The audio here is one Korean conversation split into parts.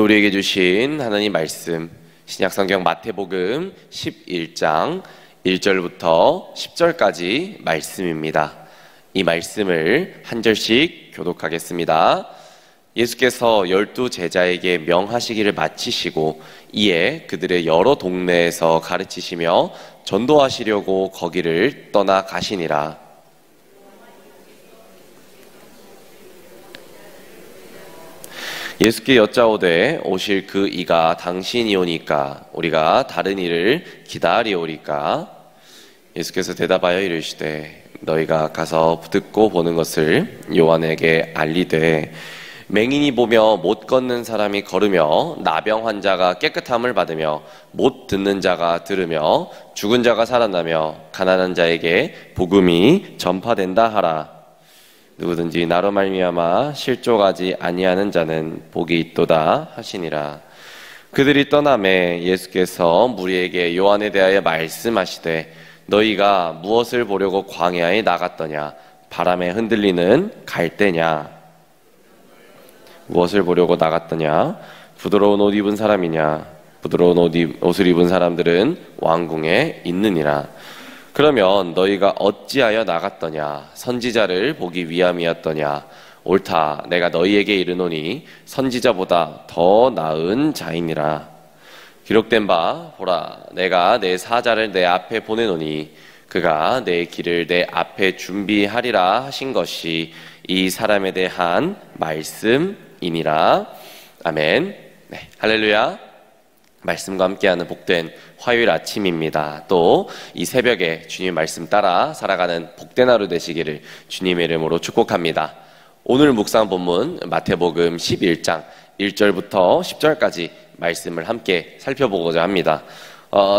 오늘 우리에게 주신 하나님 말씀, 신약성경 마태복음 11장 1절부터 10절까지 말씀입니다. 이 말씀을 한 절씩 교독하겠습니다. 예수께서 12 제자에게 명하시기를 마치시고 이에 그들의 여러 동네에서 가르치시며 전도하시려고 거기를 떠나 가시니라. 예수께 여짜오되 오실 그 이가 당신이오니까 우리가 다른 이를 기다리오리까? 예수께서 대답하여 이르시되 너희가 가서 듣고 보는 것을 요한에게 알리되 맹인이 보며 못 걷는 사람이 걸으며 나병 환자가 깨끗함을 받으며 못 듣는 자가 들으며 죽은 자가 살아나며 가난한 자에게 복음이 전파된다 하라. 누구든지 나로 말미암아 실족하지 아니하는 자는 복이 있도다 하시니라. 그들이 떠나매 예수께서 무리에게 요한에 대하여 말씀하시되 너희가 무엇을 보려고 광야에 나갔더냐? 바람에 흔들리는 갈대냐? 무엇을 보려고 나갔더냐? 부드러운 옷 입은 사람이냐? 부드러운 옷을 입은 사람들은 왕궁에 있느니라. 그러면 너희가 어찌하여 나갔더냐? 선지자를 보기 위함이었더냐? 옳다, 내가 너희에게 이르노니 선지자보다 더 나은 자이니라. 기록된 바 보라, 내가 내 사자를 내 앞에 보내노니 그가 내 길을 내 앞에 준비하리라 하신 것이 이 사람에 대한 말씀이니라. 아멘. 네, 할렐루야. 말씀과 함께하는 복된 화요일 아침입니다. 또 이 새벽에 주님 말씀 따라 살아가는 복된 하루 되시기를 주님의 이름으로 축복합니다. 오늘 묵상 본문 마태복음 11장 1절부터 10절까지 말씀을 함께 살펴보고자 합니다.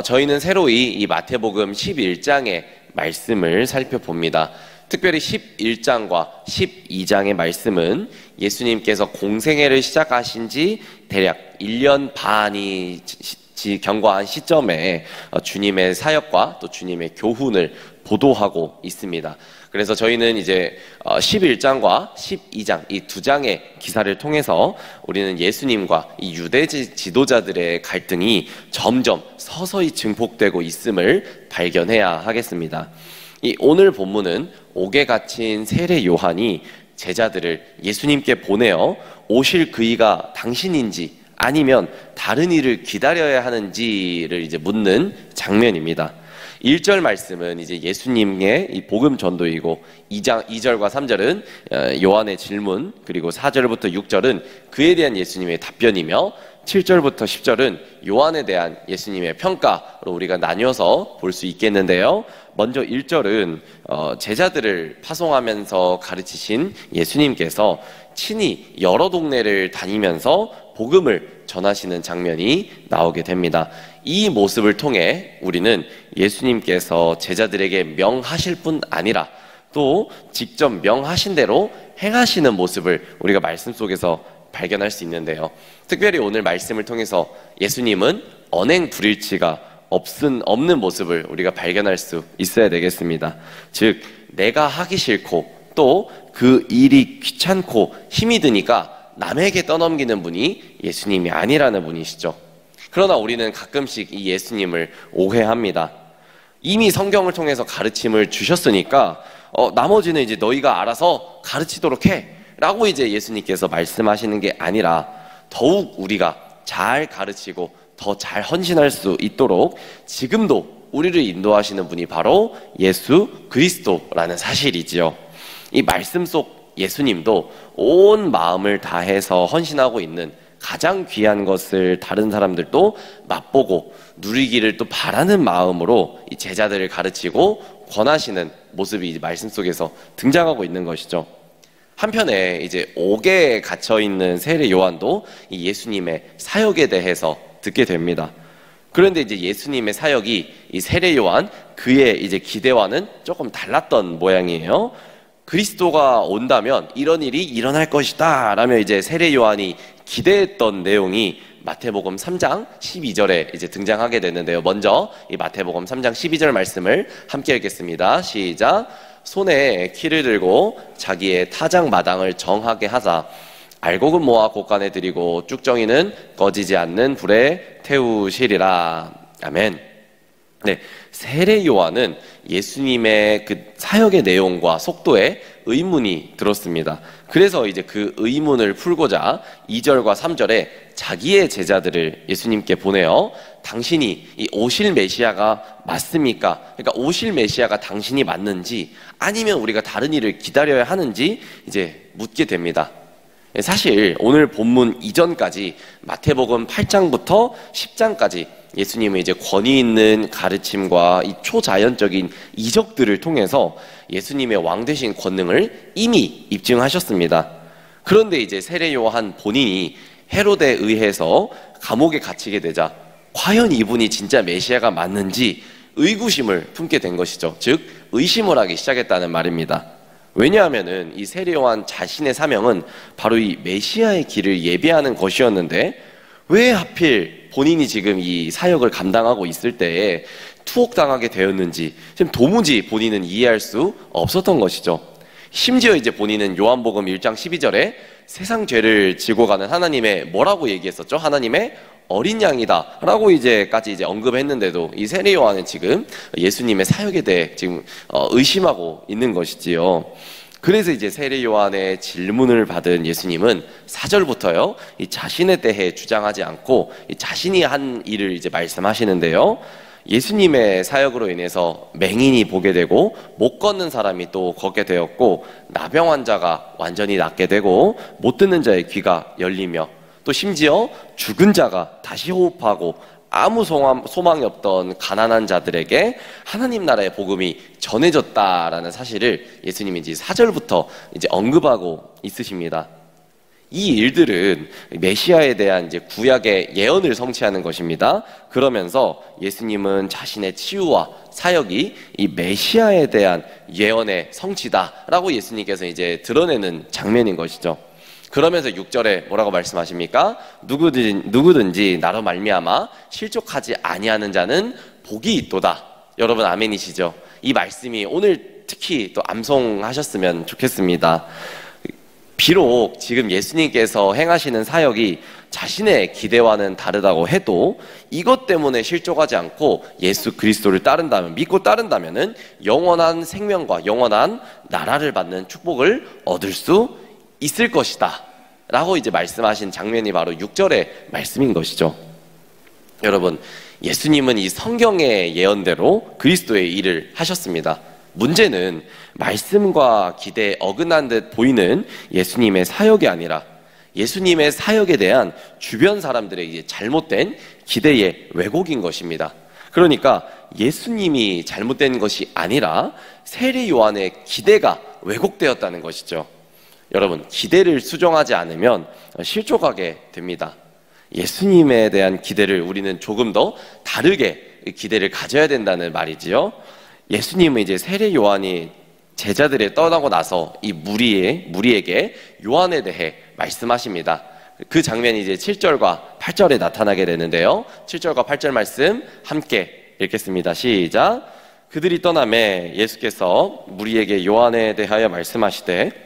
저희는 새로이 이 마태복음 11장의 말씀을 살펴봅니다. 특별히 11장과 12장의 말씀은 예수님께서 공생애를 시작하신 지 대략 1년 반이 경과한 시점에 주님의 사역과 또 주님의 교훈을 보도하고 있습니다. 그래서 저희는 이제 11장과 12장 이 두 장의 기사를 통해서 우리는 예수님과 이 유대 지도자들의 갈등이 점점 서서히 증폭되고 있음을 발견해야 하겠습니다. 이 오늘 본문은 옥에 갇힌 세례 요한이 제자들을 예수님께 보내어 오실 그이가 당신인지 아니면 다른 이를 기다려야 하는지를 이제 묻는 장면입니다. 1절 말씀은 이제 예수님의 이 복음 전도이고 2절과 3절은 요한의 질문, 그리고 4절부터 6절은 그에 대한 예수님의 답변이며 7절부터 10절은 요한에 대한 예수님의 평가로 우리가 나뉘어서 볼 수 있겠는데요. 먼저 1절은 제자들을 파송하면서 가르치신 예수님께서 친히 여러 동네를 다니면서 복음을 전하시는 장면이 나오게 됩니다. 이 모습을 통해 우리는 예수님께서 제자들에게 명하실 뿐 아니라 또 직접 명하신 대로 행하시는 모습을 우리가 말씀 속에서 발견할 수 있는데요. 특별히 오늘 말씀을 통해서 예수님은 언행 불일치가 없는 모습을 우리가 발견할 수 있어야 되겠습니다. 즉 내가 하기 싫고 또 그 일이 귀찮고 힘이 드니까 남에게 떠넘기는 분이 예수님이 아니라는 분이시죠. 그러나 우리는 가끔씩 이 예수님을 오해합니다. 이미 성경을 통해서 가르침을 주셨으니까 나머지는 이제 너희가 알아서 가르치도록 해 라고 이제 예수님께서 말씀하시는 게 아니라 더욱 우리가 잘 가르치고 더 잘 헌신할 수 있도록 지금도 우리를 인도하시는 분이 바로 예수 그리스도라는 사실이지요. 이 말씀 속 예수님도 온 마음을 다해서 헌신하고 있는 가장 귀한 것을 다른 사람들도 맛보고 누리기를 또 바라는 마음으로 이 제자들을 가르치고 권하시는 모습이 이 말씀 속에서 등장하고 있는 것이죠. 한편에 이제 옥에 갇혀 있는 세례 요한도 이 예수님의 사역에 대해서 듣게 됩니다. 그런데 이제 예수님의 사역이 이 세례 요한 그의 이제 기대와는 조금 달랐던 모양이에요. 그리스도가 온다면 이런 일이 일어날 것이다 라며 이제 세례 요한이 기대했던 내용이 마태복음 3장 12절에 이제 등장하게 되는데요. 먼저 이 마태복음 3장 12절 말씀을 함께 읽겠습니다. 시작. 손에 키를 들고 자기의 타작 마당을 정하게 하사 알곡은 모아 곳간에 드리고 쭉정이는 꺼지지 않는 불에 태우시리라. 아멘. 네, 세례 요한은 예수님의 그 사역의 내용과 속도에 의문이 들었습니다. 그래서 이제 그 의문을 풀고자 2절과 3절에 자기의 제자들을 예수님께 보내어 당신이 이 오실 메시아가 맞습니까? 그러니까 오실 메시아가 당신이 맞는지 아니면 우리가 다른 일을 기다려야 하는지 이제 묻게 됩니다. 사실 오늘 본문 이전까지 마태복음 8장부터 10장까지 예수님은 이제 권위 있는 가르침과 이 초자연적인 이적들을 통해서 예수님의 왕 되신 권능을 이미 입증하셨습니다. 그런데 이제 세례 요한 본인이 헤롯에 의해서 감옥에 갇히게 되자 과연 이분이 진짜 메시아가 맞는지 의구심을 품게 된 것이죠. 즉 의심을 하기 시작했다는 말입니다. 왜냐하면은 이 세례 요한 자신의 사명은 바로 이 메시아의 길을 예비하는 것이었는데 왜 하필 본인이 지금 이 사역을 감당하고 있을 때에 투옥당하게 되었는지 지금 도무지 본인은 이해할 수 없었던 것이죠. 심지어 이제 본인은 요한복음 1장 12절에 세상 죄를 지고 가는 하나님의 뭐라고 얘기했었죠? 하나님의 어린 양이다 라고 이제까지 이제 언급했는데도 이 세례 요한은 지금 예수님의 사역에 대해 지금 의심하고 있는 것이지요. 그래서 이제 세례 요한의 질문을 받은 예수님은 4절부터요 이 자신에 대해 주장하지 않고 이 자신이 한 일을 이제 말씀하시는데요. 예수님의 사역으로 인해서 맹인이 보게 되고 못 걷는 사람이 또 걷게 되었고 나병 환자가 완전히 낫게 되고 못 듣는 자의 귀가 열리며 또 심지어 죽은 자가 다시 호흡하고 아무 소망이 없던 가난한 자들에게 하나님 나라의 복음이 전해졌다라는 사실을 예수님이 이제 4절부터 이제 언급하고 있으십니다. 이 일들은 메시아에 대한 이제 구약의 예언을 성취하는 것입니다. 그러면서 예수님은 자신의 치유와 사역이 이 메시아에 대한 예언의 성취다라고 예수님께서 이제 드러내는 장면인 것이죠. 그러면서 6절에 뭐라고 말씀하십니까? 누구든지 나로 말미암아 실족하지 아니하는 자는 복이 있도다. 여러분 아멘이시죠? 이 말씀이 오늘 특히 또 암송하셨으면 좋겠습니다. 비록 지금 예수님께서 행하시는 사역이 자신의 기대와는 다르다고 해도 이것 때문에 실족하지 않고 예수 그리스도를 따른다면, 믿고 따른다면은 영원한 생명과 영원한 나라를 받는 축복을 얻을 수 있을 것이다 라고 이제 말씀하신 장면이 바로 6절의 말씀인 것이죠. 여러분, 예수님은 이 성경의 예언대로 그리스도의 일을 하셨습니다. 문제는 말씀과 기대에 어긋난 듯 보이는 예수님의 사역이 아니라 예수님의 사역에 대한 주변 사람들의 이제 잘못된 기대의 왜곡인 것입니다. 그러니까 예수님이 잘못된 것이 아니라 세례 요한의 기대가 왜곡되었다는 것이죠. 여러분, 기대를 수정하지 않으면 실족하게 됩니다. 예수님에 대한 기대를 우리는 조금 더 다르게 기대를 가져야 된다는 말이지요. 예수님은 이제 세례 요한이 제자들에 떠나고 나서 이 무리에게 요한에 대해 말씀하십니다. 그 장면이 이제 7절과 8절에 나타나게 되는데요. 7절과 8절 말씀 함께 읽겠습니다. 시작. 그들이 떠나매 예수께서 무리에게 요한에 대하여 말씀하시되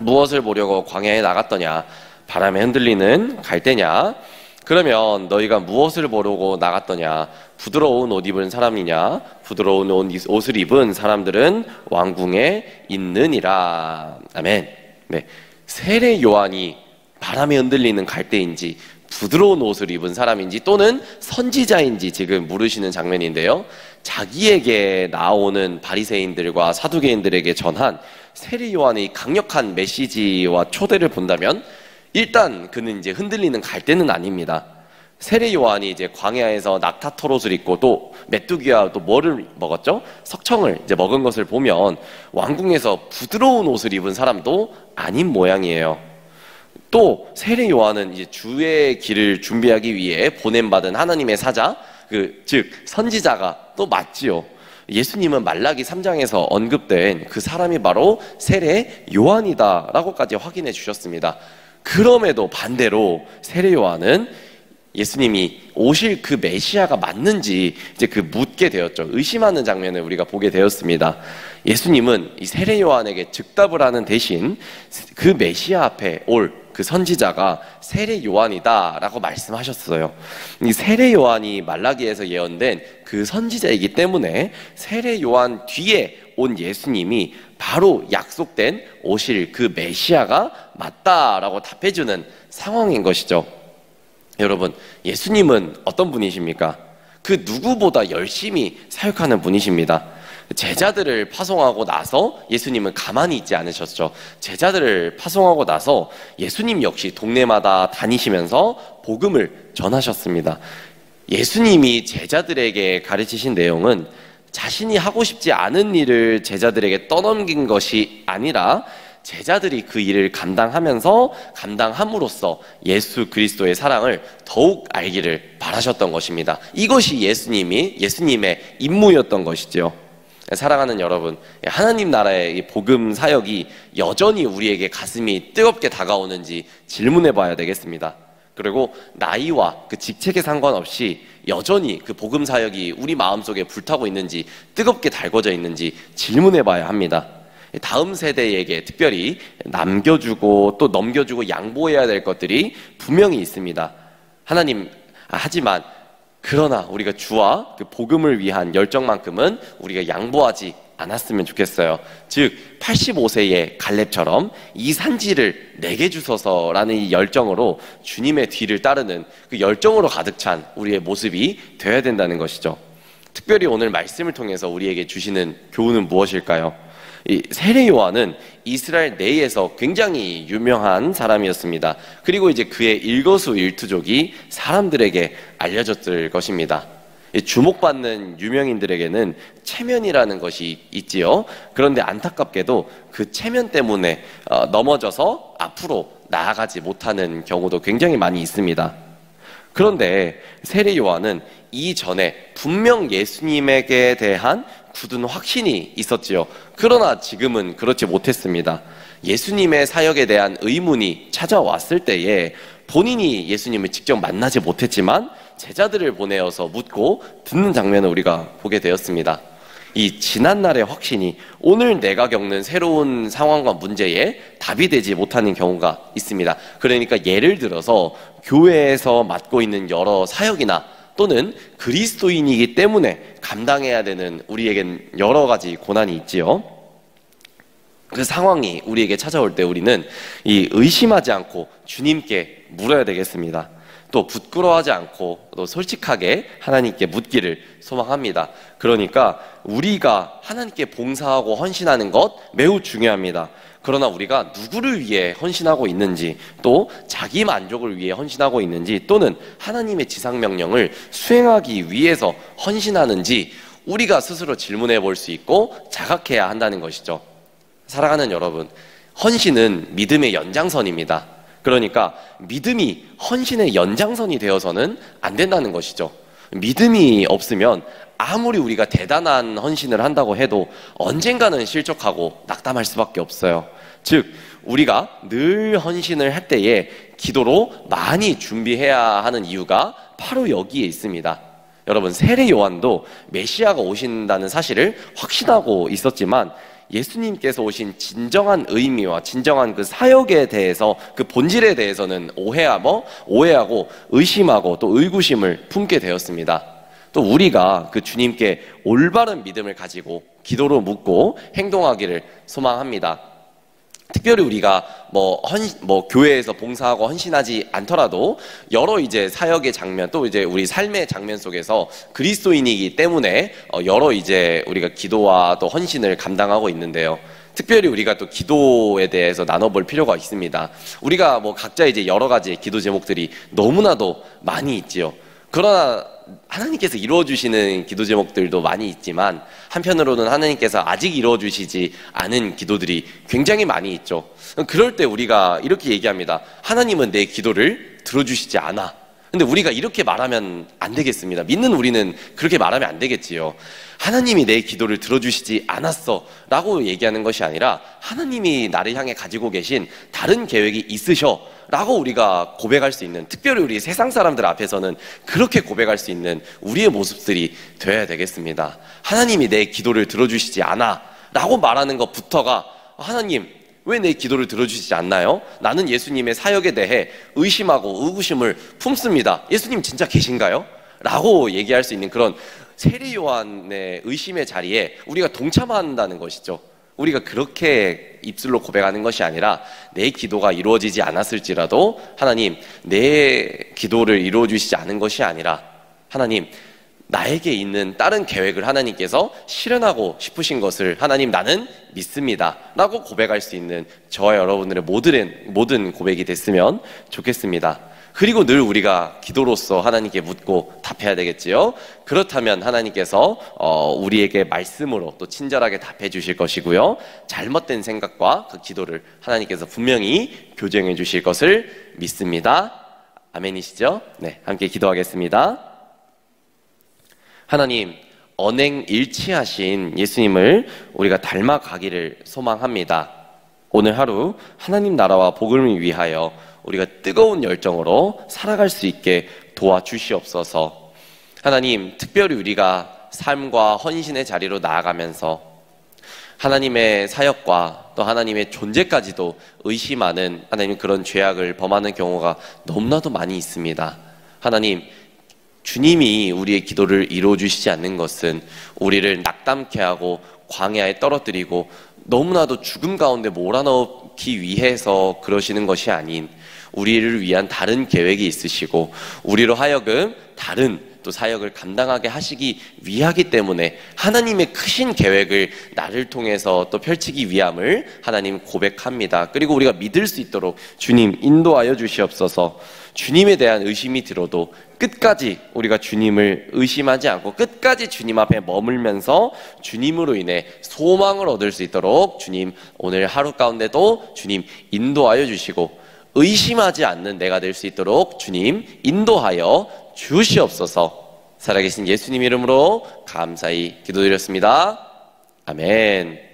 무엇을 보려고 광야에 나갔더냐? 바람에 흔들리는 갈대냐? 그러면 너희가 무엇을 보려고 나갔더냐? 부드러운 옷 입은 사람이냐? 부드러운 옷을 입은 사람들은 왕궁에 있느니라. 아멘. 네, 세례 요한이 바람에 흔들리는 갈대인지 부드러운 옷을 입은 사람인지 또는 선지자인지 지금 물으시는 장면인데요. 자기에게 나오는 바리새인들과 사두개인들에게 전한 세례 요한의 강력한 메시지와 초대를 본다면 일단 그는 이제 흔들리는 갈대는 아닙니다. 세례 요한이 이제 광야에서 낙타털옷을 입고 또 메뚜기와 또 뭐를 먹었죠? 석청을 이제 먹은 것을 보면 왕궁에서 부드러운 옷을 입은 사람도 아닌 모양이에요. 또 세례 요한은 이제 주의 길을 준비하기 위해 보냄받은 하나님의 사자, 즉 선지자가 또 맞지요. 예수님은 말라기 3장에서 언급된 그 사람이 바로 세례 요한이다 라고까지 확인해 주셨습니다. 그럼에도 반대로 세례 요한은 예수님이 오실 그 메시아가 맞는지 이제 그 묻게 되었죠. 의심하는 장면을 우리가 보게 되었습니다. 예수님은 이 세례 요한에게 즉답을 하는 대신 그 메시아 앞에 올 그 선지자가 세례 요한이다라고 말씀하셨어요. 이 세례 요한이 말라기에서 예언된 그 선지자이기 때문에 세례 요한 뒤에 온 예수님이 바로 약속된 오실 그 메시아가 맞다라고 답해주는 상황인 것이죠. 여러분, 예수님은 어떤 분이십니까? 그 누구보다 열심히 사역하는 분이십니다. 제자들을 파송하고 나서 예수님은 가만히 있지 않으셨죠. 제자들을 파송하고 나서 예수님 역시 동네마다 다니시면서 복음을 전하셨습니다. 예수님이 제자들에게 가르치신 내용은 자신이 하고 싶지 않은 일을 제자들에게 떠넘긴 것이 아니라 제자들이 그 일을 감당함으로써 예수 그리스도의 사랑을 더욱 알기를 바라셨던 것입니다. 이것이 예수님의 임무였던 것이죠. 사랑하는 여러분, 하나님 나라의 이 복음 사역이 여전히 우리에게 가슴이 뜨겁게 다가오는지 질문해 봐야 되겠습니다. 그리고 나이와 그 직책에 상관없이 여전히 그 복음 사역이 우리 마음속에 불타고 있는지, 뜨겁게 달궈져 있는지 질문해 봐야 합니다. 다음 세대에게 특별히 남겨주고 또 넘겨주고 양보해야 될 것들이 분명히 있습니다. 하지만 그러나 우리가 주와 그 복음을 위한 열정만큼은 우리가 양보하지 않았으면 좋겠어요. 즉 85세의 갈렙처럼 이 산지를 내게 주소서라는 이 열정으로 주님의 뒤를 따르는 그 열정으로 가득 찬 우리의 모습이 되어야 된다는 것이죠. 특별히 오늘 말씀을 통해서 우리에게 주시는 교훈은 무엇일까요? 이 세례 요한은 이스라엘 내에서 굉장히 유명한 사람이었습니다. 그리고 이제 그의 일거수일투족이 사람들에게 알려졌을 것입니다. 주목받는 유명인들에게는 체면이라는 것이 있지요. 그런데 안타깝게도 그 체면 때문에 넘어져서 앞으로 나아가지 못하는 경우도 굉장히 많이 있습니다. 그런데 세례 요한은 이전에 분명 예수님에게 대한 굳은 확신이 있었지요. 그러나 지금은 그렇지 못했습니다. 예수님의 사역에 대한 의문이 찾아왔을 때에 본인이 예수님을 직접 만나지 못했지만 제자들을 보내어서 묻고 듣는 장면을 우리가 보게 되었습니다. 이 지난날의 확신이 오늘 내가 겪는 새로운 상황과 문제에 답이 되지 못하는 경우가 있습니다. 그러니까 예를 들어서 교회에서 맡고 있는 여러 사역이나 또는 그리스도인이기 때문에 감당해야 되는 우리에겐 여러 가지 고난이 있지요. 그 상황이 우리에게 찾아올 때 우리는 이 의심하지 않고 주님께 물어야 되겠습니다. 또 부끄러워하지 않고 또 솔직하게 하나님께 묻기를 소망합니다. 그러니까 우리가 하나님께 봉사하고 헌신하는 것 매우 중요합니다. 그러나 우리가 누구를 위해 헌신하고 있는지, 또 자기 만족을 위해 헌신하고 있는지, 또는 하나님의 지상명령을 수행하기 위해서 헌신하는지 우리가 스스로 질문해 볼 수 있고 자각해야 한다는 것이죠. 사랑하는 여러분, 헌신은 믿음의 연장선입니다. 그러니까 믿음이 헌신의 연장선이 되어서는 안 된다는 것이죠. 믿음이 없으면 아무리 우리가 대단한 헌신을 한다고 해도 언젠가는 실족하고 낙담할 수밖에 없어요. 즉 우리가 늘 헌신을 할 때에 기도로 많이 준비해야 하는 이유가 바로 여기에 있습니다. 여러분, 세례 요한도 메시아가 오신다는 사실을 확신하고 있었지만 예수님께서 오신 진정한 의미와 진정한 그 사역에 대해서, 그 본질에 대해서는 오해하고 의심하고 또 의구심을 품게 되었습니다. 또 우리가 그 주님께 올바른 믿음을 가지고 기도로 묻고 행동하기를 소망합니다. 특별히 우리가 교회에서 봉사하고 헌신하지 않더라도 여러 이제 사역의 장면, 또 이제 우리 삶의 장면 속에서 그리스도인이기 때문에 여러 이제 우리가 기도와 또 헌신을 감당하고 있는데요. 특별히 우리가 또 기도에 대해서 나눠볼 필요가 있습니다. 우리가 각자 이제 여러 가지 기도 제목들이 너무나도 많이 있지요. 그러나 하나님께서 이루어주시는 기도 제목들도 많이 있지만 한편으로는 하나님께서 아직 이루어주시지 않은 기도들이 굉장히 많이 있죠. 그럴 때 우리가 이렇게 얘기합니다. 하나님은 내 기도를 들어주시지 않아. 근데 우리가 이렇게 말하면 안 되겠습니다. 믿는 우리는 그렇게 말하면 안 되겠지요. 하나님이 내 기도를 들어주시지 않았어 라고 얘기하는 것이 아니라 하나님이 나를 향해 가지고 계신 다른 계획이 있으셔 라고 우리가 고백할 수 있는, 특별히 우리 세상 사람들 앞에서는 그렇게 고백할 수 있는 우리의 모습들이 되어야 되겠습니다. 하나님이 내 기도를 들어주시지 않아 라고 말하는 것부터가 하나님, 왜 내 기도를 들어주시지 않나요? 나는 예수님의 사역에 대해 의심하고 의구심을 품습니다. 예수님 진짜 계신가요? 라고 얘기할 수 있는 그런 세례 요한의 의심의 자리에 우리가 동참한다는 것이죠. 우리가 그렇게 입술로 고백하는 것이 아니라 내 기도가 이루어지지 않았을지라도 하나님, 내 기도를 이루어 주시지 않은 것이 아니라 하나님, 나에게 있는 다른 계획을 하나님께서 실현하고 싶으신 것을 하나님 나는 믿습니다 라고 고백할 수 있는 저와 여러분들의 모든 고백이 됐으면 좋겠습니다. 그리고 늘 우리가 기도로서 하나님께 묻고 답해야 되겠지요. 그렇다면 하나님께서 우리에게 말씀으로 또 친절하게 답해 주실 것이고요, 잘못된 생각과 그 기도를 하나님께서 분명히 교정해 주실 것을 믿습니다. 아멘이시죠? 네, 함께 기도하겠습니다. 하나님, 언행일치하신 예수님을 우리가 닮아가기를 소망합니다. 오늘 하루 하나님 나라와 복음을 위하여 우리가 뜨거운 열정으로 살아갈 수 있게 도와주시옵소서. 하나님, 특별히 우리가 삶과 헌신의 자리로 나아가면서 하나님의 사역과 또 하나님의 존재까지도 의심하는 하나님 그런 죄악을 범하는 경우가 너무나도 많이 있습니다. 하나님, 주님이 우리의 기도를 이루어주시지 않는 것은 우리를 낙담케 하고 광야에 떨어뜨리고 너무나도 죽음 가운데 몰아넣기 위해서 그러시는 것이 아닌 우리를 위한 다른 계획이 있으시고 우리로 하여금 다른 또 사역을 감당하게 하시기 위하기 때문에 하나님의 크신 계획을 나를 통해서 또 펼치기 위함을 하나님 고백합니다. 그리고 우리가 믿을 수 있도록 주님 인도하여 주시옵소서. 주님에 대한 의심이 들어도 끝까지 우리가 주님을 의심하지 않고 끝까지 주님 앞에 머물면서 주님으로 인해 소망을 얻을 수 있도록 주님 오늘 하루 가운데도 주님 인도하여 주시고 의심하지 않는 내가 될 수 있도록 주님 인도하여 주시옵소서. 살아계신 예수님 이름으로 감사히 기도드렸습니다. 아멘.